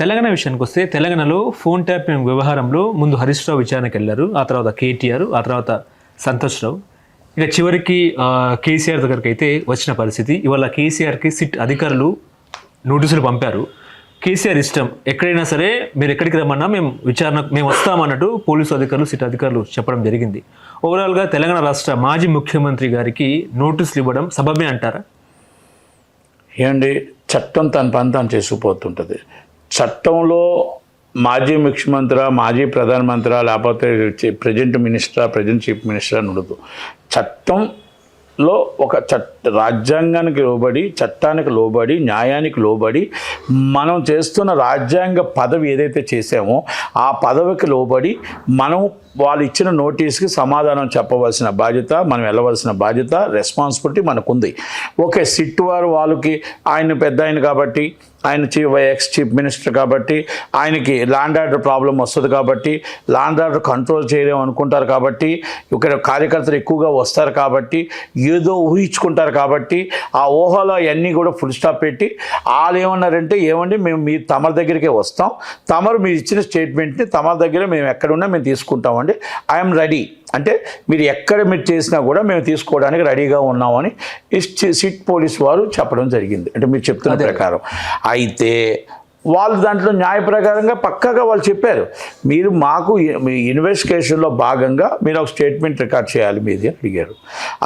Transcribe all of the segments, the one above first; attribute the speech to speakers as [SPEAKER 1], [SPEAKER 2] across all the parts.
[SPEAKER 1] తెలంగాణ విషయానికి వస్తే తెలంగాణలో ఫోన్ ట్యాపింగ్ వ్యవహారంలో ముందు హరీష్ రావు విచారణకు వెళ్ళారు, ఆ తర్వాత కేటీఆర్, ఆ తర్వాత సంతోష్ రావు, ఇక చివరికి కేసీఆర్ దగ్గరికి అయితే వచ్చిన పరిస్థితి. ఇవాళ కేసీఆర్కి సిట్ అధికారులు నోటీసులు పంపారు. కేసీఆర్ ఇష్టం, ఎక్కడైనా సరే మీరు ఎక్కడికి రమ్మన్నా మేము వస్తామన్నట్టు పోలీసు అధికారులు, సిట్ అధికారులు చెప్పడం జరిగింది. ఓవరాల్గా తెలంగాణ రాష్ట్ర మాజీ ముఖ్యమంత్రి గారికి నోటీసులు ఇవ్వడం సబబే అంటారా?
[SPEAKER 2] ఏమండి, చట్టం తన పని తాను చేసుకుపోతుంటుంది. చట్టంలో మాజీ ముఖ్యమంత్రి, మాజీ ప్రధానమంత్రి, లేకపోతే present minister, present chief minister అని ఉండదు. చట్టంలో ఒక రాజ్యాంగానికి లోబడి, చట్టానికి లోబడి, న్యాయానికి లోబడి మనం చేస్తున్న రాజ్యాంగ పదవి ఏదైతే చేసామో ఆ పదవికి లోబడి మనం వాళ్ళు ఇచ్చిన నోటీస్కి సమాధానం చెప్పవలసిన బాధ్యత, మనం వెళ్ళవలసిన బాధ్యత, రెస్పాన్సిబిలిటీ మనకుంది. ఓకే, సిట్ వారు వాళ్ళకి ఆయన పెద్ద ఆయన కాబట్టి, ఆయన ఎక్స్ చీఫ్ మినిస్టర్ కాబట్టి, ఆయనకి ల్యాండ్ ఆర్డర్ ప్రాబ్లం వస్తుంది కాబట్టి, ల్యాండ్ ఆర్డర్ కంట్రోల్ చేయలేము అనుకుంటారు కాబట్టి, ఇక్కడ కార్యకర్తలు ఎక్కువగా వస్తారు కాబట్టి, ఏదో ఊహించుకుంటారు కాబట్టి, ఆ ఊహలో అవన్నీ కూడా ఫుల్ స్టాప్ పెట్టి వాళ్ళు ఏమన్నారంటే, ఏమండి మేము తమరి దగ్గరికే వస్తాం, తమరు మీరు ఇచ్చిన స్టేట్మెంట్ని తమరి దగ్గర మేము ఎక్కడున్నా మేము తీసుకుంటామండి, ఐఎమ్ రెడీ అంటే మీరు ఎక్కడ మీరు చేసినా కూడా మేము తీసుకోవడానికి రెడీగా ఉన్నామని సిట్ పోలీస్ వారు చెప్పడం జరిగింది. అంటే మీరు చెప్తున్న ప్రకారం అయితే వాళ్ళు దాంట్లో న్యాయ ప్రకారంగా పక్కాగా వాళ్ళు చెప్పారు, మీరు మాకు మీ ఇన్వెస్టిగేషన్లో భాగంగా మీరు ఒక స్టేట్మెంట్ రికార్డ్ చేయాలి మీది అడిగారు.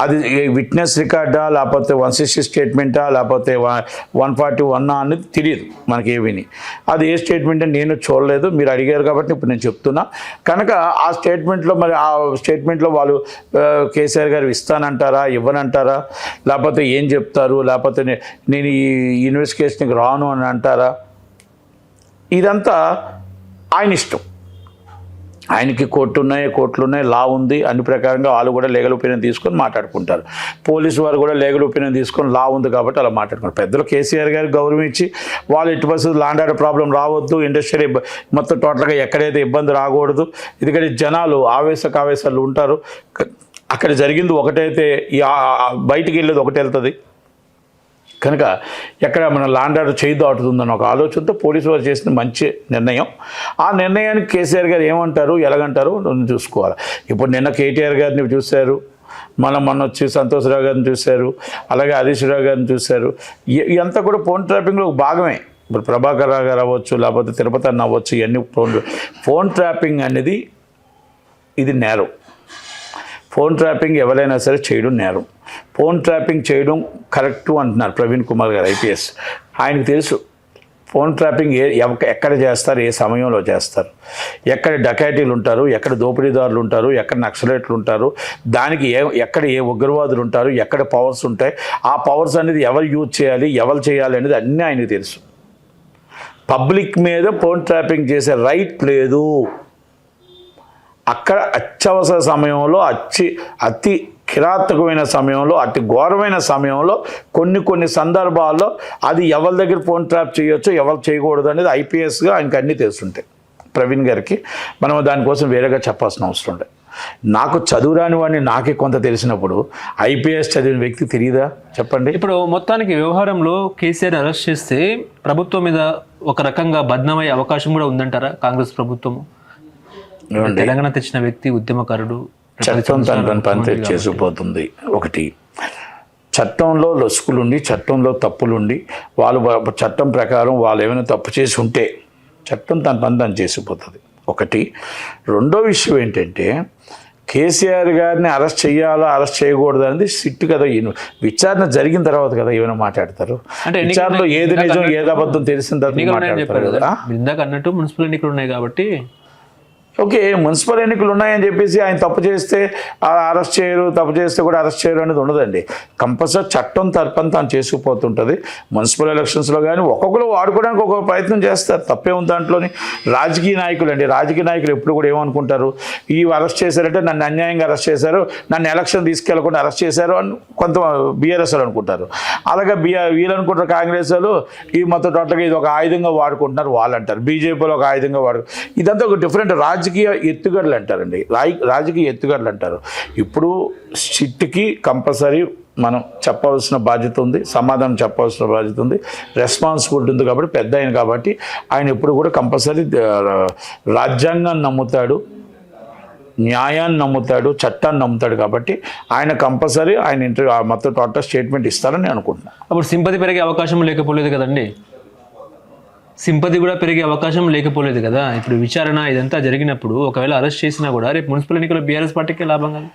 [SPEAKER 2] అది విట్నెస్ రికార్డా, లేకపోతే 160 స్టేట్మెంటా, లేకపోతే 141 అనేది తెలియదు మనకేమీ. అది ఏ స్టేట్మెంట్ అని నేను చూడలేదు, మీరు అడిగారు కాబట్టి ఇప్పుడు నేను చెప్తున్నా. కనుక ఆ స్టేట్మెంట్లో మరి ఆ స్టేట్మెంట్లో వాళ్ళు కేసీఆర్ గారు ఇస్తానంటారా, ఇవ్వనంటారా, లేకపోతే ఏం చెప్తారు, లేకపోతే నేను ఈ ఇన్వెస్టిగేషన్కి రాను అని అంటారా, ఇదంతా ఆయన ఇష్టం. ఆయనకి కోర్టులు ఉన్నాయి, లా ఉంది, అన్ని ప్రకారంగా వాళ్ళు కూడా లీగల్ ఒపీనియన్ తీసుకొని మాట్లాడుకుంటారు. పోలీసు వారు కూడా లీగల్ ఒపీనియన్ తీసుకొని లా ఉంది కాబట్టి అలా మాట్లాడుకుంటారు. పెద్దలు కేసీఆర్ గారికి గౌరవం ఇచ్చి వాళ్ళు ఎట్టి పరిస్థితులు ల్యాండ్ ఆర్డర్ ప్రాబ్లం రావద్దు, ఇండస్ట్రియల్ మొత్తం టోటల్గా ఎక్కడైతే ఇబ్బంది రాకూడదు, ఎందుకంటే జనాలు ఆవేశాలు ఉంటారు. అక్కడ జరిగింది ఒకటైతే బయటికి వెళ్ళేది ఒకటి వెళ్తుంది. కనుక ఎక్కడ మన ల్యాండ్ ఆర్డర్ చేయి దాటుతుందన్న ఒక ఆలోచనతో పోలీసు వారు చేసిన మంచి నిర్ణయం. ఆ నిర్ణయానికి కేసీఆర్ గారు ఏమంటారు, ఎలాగంటారు చూసుకోవాలి. ఇప్పుడు నిన్న కేటీఆర్ గారిని చూశారు, మొన్న వచ్చి సంతోష్రావు గారిని చూశారు, అలాగే హరీష్ రావు గారిని చూశారు. ఇదంతా కూడా ఫోన్ ట్రాపింగ్లో ఒక భాగమే. ఇప్పుడు ప్రభాకర్ రావు గారు అవ్వచ్చు, లేకపోతే తిరుపతి అన్న అవ్వచ్చు, ఇవన్నీ ఫోన్ ట్రాపింగ్ అనేది ఇది నేరం. ఫోన్ ట్రాపింగ్ ఎవరైనా సరే చేయడం నేరం. ఫోన్ ట్రాపింగ్ చేయడం కరెక్టు అంటున్నారు ప్రవీణ్ కుమార్ గారు ఐపీఎస్. ఆయనకు తెలుసు ఫోన్ ట్రాపింగ్ ఎక్కడ చేస్తారు, ఏ సమయంలో చేస్తారు, ఎక్కడ డకాయిటీలు ఉంటారు, ఎక్కడ దోపిడీదారులు ఉంటారు, ఎక్కడ నక్సలైట్లు ఉంటారు, దానికి ఎక్కడ ఏ ఉగ్రవాదులు ఉంటారు, ఎక్కడ పవర్స్ ఉంటాయి, ఆ పవర్స్ అనేది ఎవరు యూజ్ చేయాలి, ఎవరు చేయాలి అనేది అన్నీ ఆయనకు తెలుసు. పబ్లిక్ మీద ఫోన్ ట్రాపింగ్ చేసే రైట్ లేదు. అక్కడ అత్యవసర సమయంలో అతి కిరాతకమైన సమయంలో, అతి ఘోరమైన సమయంలో, కొన్ని సందర్భాల్లో అది ఎవరి దగ్గర ఫోన్ ట్రాప్ చేయొచ్చు, ఎవరు చేయకూడదు అనేది ఐపీఎస్గా ఆయనకి అన్నీ తెలుసుంటాయి ప్రవీణ్ గారికి. మనం దానికోసం వేరేగా చెప్పాల్సిన అవసరం లేదు. నాకు చదువురాని వాడిని నాకే కొంత తెలిసినప్పుడు ఐపీఎస్ చదివిన వ్యక్తి తెలియదా చెప్పండి?
[SPEAKER 1] ఇప్పుడు మొత్తానికి వ్యవహారంలో కేసీఆర్ అరెస్ట్ చేస్తే ప్రభుత్వం మీద ఒక రకంగా బద్నామయ్యే అవకాశం కూడా ఉందంటారా కాంగ్రెస్ ప్రభుత్వము? తెలంగాణ తెచ్చిన వ్యక్తి, ఉద్యమకారుడు,
[SPEAKER 2] చట్టం తన పని చేసుకుపోతుంది. ఒకటి, చట్టంలో లొసుకులుండి, చట్టంలో తప్పులుండి, వాళ్ళు చట్టం ప్రకారం వాళ్ళు ఏమైనా తప్పు చేసి ఉంటే చట్టం తన పని తను చేసిపోతుంది. ఒకటి. రెండో విషయం ఏంటంటే, కేసీఆర్ గారిని అరెస్ట్ చేయాలా, అరెస్ట్ చేయకూడదు అనేది సిట్ కదా. విచారణ జరిగిన తర్వాత కదా ఏమైనా మాట్లాడతారు. అంటే విచారణలో ఏది నిజం ఏది అబద్ధం తెలిసిన తర్వాత మాట్లాడతారు కదా.
[SPEAKER 1] ఇందాక అన్నట్టు మున్సిపల్ ఎన్నికలు ఉన్నాయి కాబట్టి
[SPEAKER 2] ఓకే, మున్సిపల్ ఎన్నికలు ఉన్నాయని చెప్పేసి ఆయన తప్పు చేస్తే అరెస్ట్ చేయరు, తప్పు చేస్తే కూడా అరెస్ట్ చేయరు అనేది ఉండదండి. కంపల్సరీ చట్టం తరపున తాను చేసుకుపోతుంటుంది. మున్సిపల్ ఎలక్షన్స్లో కానీ ఒక్కొక్కరు వాడుకోవడానికి ఒక్కొక్క ప్రయత్నం చేస్తారు, తప్పే ఉంది దాంట్లోని. రాజకీయ నాయకులు ఎప్పుడు కూడా ఏమనుకుంటారు, ఈ అరెస్ట్ చేశారంటే నన్ను అన్యాయంగా అరెస్ట్ చేశారు, నన్ను ఎలక్షన్ తీసుకెళ్లకుండా అరెస్ట్ చేశారు అని కొంత బీఆర్ఎస్ వాళ్ళు అనుకుంటారు. అలాగే వీళ్ళు అనుకుంటారు కాంగ్రెస్ వాళ్ళు ఈ మొత్తం టోటల్గా ఇది ఒక ఆయుధంగా వాడుకుంటున్నారు వాళ్ళు అంటారు. బీజేపీలో ఒక ఆయుధంగా ఇదంతా ఒక డిఫరెంట్ రాజకీయ ఎత్తుగడలు అంటారండి, రాజకీయ ఎత్తుగడలు అంటారు. ఇప్పుడు సిట్కి కంపల్సరీ మనం చెప్పవలసిన బాధ్యత ఉంది, సమాధానం చెప్పవలసిన బాధ్యత ఉంది, రెస్పాన్సిబిలిటీ ఉంది. కాబట్టి పెద్ద ఆయన కాబట్టి ఆయన ఎప్పుడు కూడా కంపల్సరీ రాజ్యాంగాన్ని నమ్ముతాడు, న్యాయాన్ని నమ్ముతాడు, చట్టాన్ని నమ్ముతాడు. కాబట్టి ఆయన కంపల్సరీ ఆయన ఇంటర్వ్యూ మొత్తం టోటల్ స్టేట్మెంట్ ఇస్తారని నేను అనుకుంటున్నాను.
[SPEAKER 1] అప్పుడు సింపతి పెరిగే అవకాశం లేకపోలేదు కదండి, సింపతి కూడా పెరిగే అవకాశం లేకపోలేదు కదా. ఇప్పుడు విచారణ ఇదంతా జరిగినప్పుడు ఒకవేళ అరెస్ట్ చేసినా కూడా రేపు మున్సిపల్ ఎన్నికల్లో బీఆర్ఎస్ పార్టీకే లాభం కదా.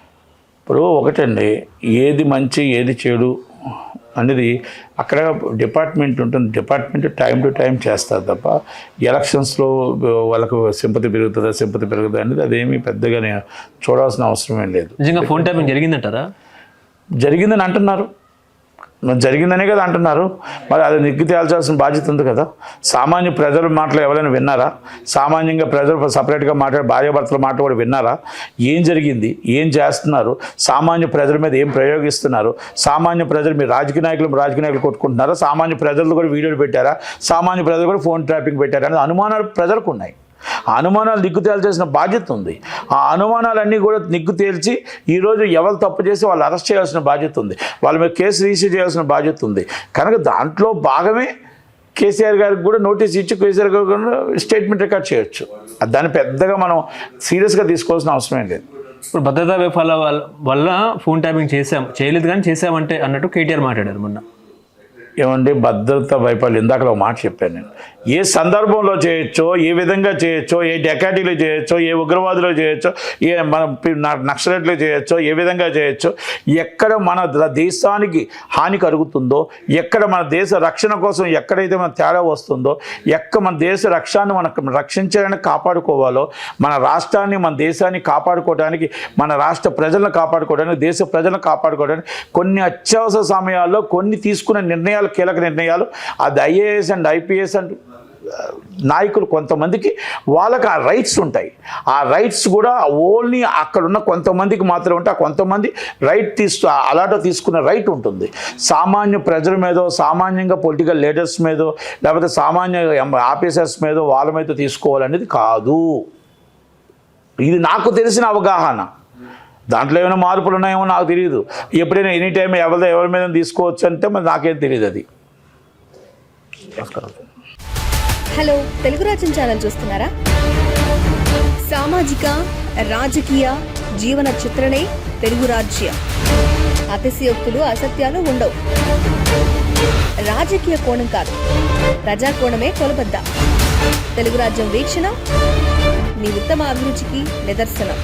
[SPEAKER 2] ఇప్పుడు ఒకటండి, ఏది మంచి ఏది చెడు అనేది అక్కడ డిపార్ట్మెంట్ ఉంటుంది. డిపార్ట్మెంట్ టైం టు టైం చేస్తారు తప్ప ఎలక్షన్స్లో వాళ్ళకు సింపతి పెరుగుతుందా అనేది అదేమీ పెద్దగా చూడాల్సిన అవసరమేం లేదు.
[SPEAKER 1] నిజంగా ఫోన్ ట్యాపింగ్ జరిగిందంటారా?
[SPEAKER 2] జరిగిందని అంటున్నారు, జరిగిందనే కదా అంటున్నారు. మరి అది నిగ్గు తేల్చాల్సిన బాధ్యత ఉంది కదా. సామాన్య ప్రజల మాటలు ఎవరైనా విన్నారా? సామాన్యంగా ప్రజలు సపరేట్గా మాట్లాడే భార్యాభర్తల మాట కూడా విన్నారా? ఏం జరిగింది, ఏం చేస్తున్నారు, సామాన్య ప్రజల మీద ఏం ప్రయోగిస్తున్నారు, సామాన్య ప్రజలు మీరు రాజకీయ నాయకులు కొట్టుకుంటున్నారా, సామాన్య ప్రజలు కూడా వీడియోలు పెట్టారా, సామాన్య ప్రజలు కూడా ఫోన్ ట్రాపింగ్ పెట్టారా అనేది అనుమానాలు ప్రజలకు ఉన్నాయి. ఆ అనుమానాలు నిగ్గు తేల్చాల్సిన బాధ్యత ఉంది. ఆ అనుమానాలన్నీ కూడా నిగ్గు తేల్చి ఈరోజు ఎవరు తప్పు చేసి వాళ్ళు అరెస్ట్ చేయాల్సిన బాధ్యత ఉంది, వాళ్ళ మీద కేసు రిజిస్టర్ చేయాల్సిన బాధ్యత ఉంది. కనుక దాంట్లో భాగమే కేసీఆర్ గారికి కూడా నోటీస్ ఇచ్చి కేసీఆర్ గారికి కూడా స్టేట్మెంట్ రికార్డ్ చేయొచ్చు. దాన్ని పెద్దగా మనం సీరియస్గా తీసుకోవాల్సిన అవసరం ఏం లేదు.
[SPEAKER 1] ఇప్పుడు భద్రతా విఫల వల్ల ఫోన్ ట్యాపింగ్ చేయలేదు కానీ చేసామంటే అన్నట్టు కేటీఆర్ మాట్లాడారు మొన్న.
[SPEAKER 2] ఏమండి, భద్రత వైఫల్యం ఇందాక ఒక మాట చెప్పాను నేను. ఏ సందర్భంలో చేయొచ్చో, ఏ విధంగా చేయొచ్చో, ఏ డెకాటీలో చేయొచ్చో, ఏ ఉగ్రవాదులో చేయొచ్చో, ఏ మన నక్సలైట్లో చేయొచ్చో, ఏ విధంగా చేయొచ్చో, ఎక్కడ మన దేశానికి హాని కలుగుతుందో, ఎక్కడ మన దేశ రక్షణ కోసం ఎక్కడైతే మన తేడా వస్తుందో, మన దేశ రక్షాన్ని మనం రక్షించడానికి కాపాడుకోవాలో, మన రాష్ట్రాన్ని మన దేశాన్ని కాపాడుకోవడానికి, మన రాష్ట్ర ప్రజలను కాపాడుకోవడానికి, దేశ ప్రజలను కాపాడుకోవడానికి కొన్ని అత్యవసర సమయాల్లో కొన్ని తీసుకున్న నిర్ణయాలు, కీలక నిర్ణయాలు, అది ఐఏఎస్ అండ్ ఐపీఎస్ అండ్ నాయకులు కొంతమందికి వాళ్ళకి ఆ రైట్స్ ఉంటాయి. ఆ రైట్స్ కూడా ఓన్లీ అక్కడున్న కొంతమందికి మాత్రమే ఉంటాయి. ఆ కొంతమంది అలాటో తీసుకున్న రైట్ ఉంటుంది. సామాన్య ప్రజల మీదో, సామాన్యంగా పొలిటికల్ లీడర్స్ మీదో, లేకపోతే సామాన్య ఆఫీసర్స్ మీదో వాళ్ళ మీద తీసుకోవాలనేది కాదు. ఇది నాకు తెలిసిన అవగాహన. దాంట్లో ఏమైనా మార్పులు ఉన్నాయేమో నాకు తెలియదు. ఎప్పుడైనా ఎనీ టైం ఎవరి మీద తీసుకోవచ్చు అంటే మరి నాకేం తెలియదు అది.
[SPEAKER 3] హలో, తెలుగు రాజ్యం ఛానల్ చూస్తున్నారా? సామాజిక, రాజకీయ, జీవన చిత్రణే తెలుగు రాజ్యం. అతిశయోక్తులు, అసత్యాలు ఉండవు. రాజకీయ కోణం కాదు, ప్రజా కోణమే కొలబద్ద. తెలుగు రాజ్యం వీక్షణ మీ ఉత్తమ అభిరుచికి నిదర్శనం.